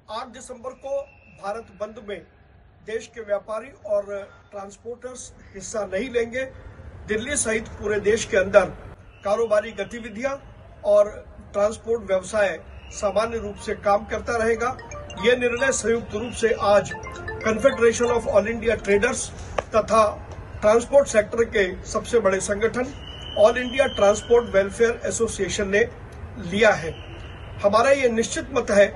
8 दिसंबर को भारत बंद में देश के व्यापारी और ट्रांसपोर्टर्स हिस्सा नहीं लेंगे। दिल्ली सहित पूरे देश के अंदर कारोबारी गतिविधियां और ट्रांसपोर्ट व्यवसाय सामान्य रूप से काम करता रहेगा। ये निर्णय संयुक्त रूप से आज confederation of all India traders तथा ट्रांसपोर्ट सेक्टर के सबसे बड़े संगठन all India transport welfare association ने लिया है। हमारा ये निश्चित मत है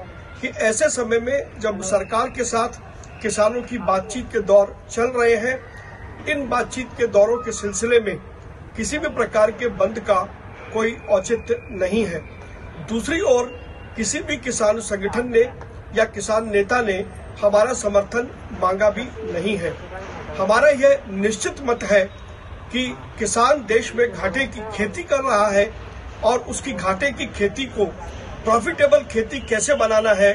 कि ऐसे समय में जब सरकार के साथ किसानों की बातचीत के दौर चल रहे हैं, इन बातचीत के दौरों के सिलसिले में किसी भी प्रकार के बंद का कोई औचित्य नहीं है। दूसरी ओर किसी भी किसान संगठन ने या किसान नेता ने हमारा समर्थन मांगा भी नहीं है। हमारा यह निश्चित मत है कि किसान देश में घाटे की खेती कर रहा है और उसकी घाटे की खेती को प्रॉफिटेबल खेती कैसे बनाना है,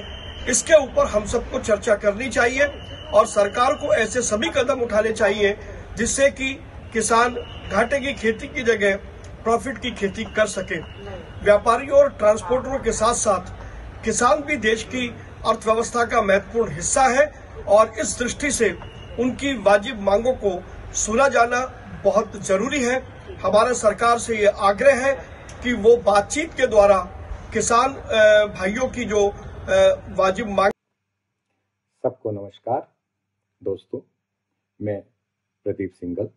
इसके ऊपर हम सबको चर्चा करनी चाहिए और सरकार को ऐसे सभी कदम उठाने चाहिए जिससे कि किसान घाटे की खेती की जगह प्रॉफिट की खेती कर सके। व्यापारियों और ट्रांसपोर्टरों के साथ साथ किसान भी देश की अर्थव्यवस्था का महत्वपूर्ण हिस्सा है और इस दृष्टि से उनकी वाजिब मांगों को सुना जाना बहुत जरूरी है। हमारा सरकार से ये आग्रह है कि वो बातचीत के द्वारा किसान भाइयों की जो वाजिब मांग। सबको नमस्कार दोस्तों, मैं Pradeep single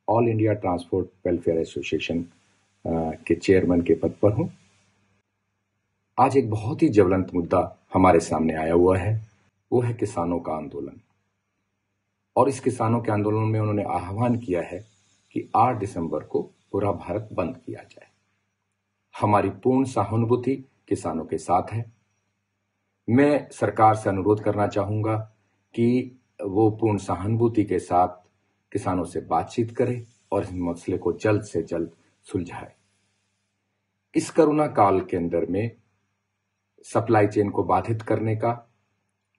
all India transport welfare association के चेयरमैन के पद पर हूं। आज एक बहुत ही ज्वलंत मुद्दा हमारे सामने आया हुआ है, वो है किसानों का आंदोलन। और इस किसानों के आंदोलन में उन्होंने आह्वान किया है कि 8 दिसंबर को पूरा भारत बंद किया जाए। हमारी पूर्ण सहानुभूति किसानों के साथ है। मैं सरकार से अनुरोध करना चाहूंगा कि वो पूर्ण सहानुभूति के साथ किसानों से बातचीत करे और इस मसले को जल्द से जल्द सुलझाए। इस कोरोना काल के अंदर में सप्लाई चेन को बाधित करने का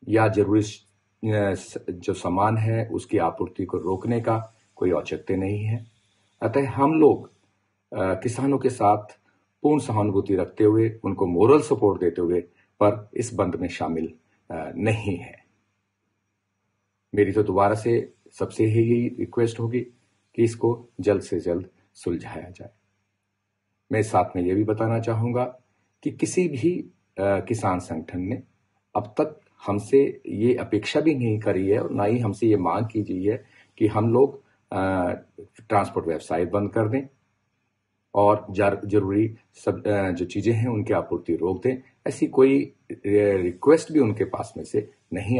या जरूरी जो सामान है उसकी आपूर्ति को रोकने का कोई औचित्य नहीं है। अतः हम लोग किसानों के साथ पूर्ण सहानुभूति रखते हुए, उनको मोरल सपोर्ट देते हुए पर इस बंद में शामिल नहीं है। मेरी तो दोबारा से सबसे यही रिक्वेस्ट होगी कि इसको जल्द से जल्द सुलझाया जाए। मैं साथ में ये भी बताना चाहूंगा कि किसी भी किसान संगठन ने अब तक हमसे ये अपेक्षा भी नहीं करी है और ना ही हमसे ये मांग की गई है कि हम लोग ट्रांसपोर्ट व्यवसाय बंद कर दें और जरूरी सब जो चीजें हैं उनकी आपूर्ति रोक दें। ऐसी कोई रिक्वेस्ट भी उनके पास में से नहीं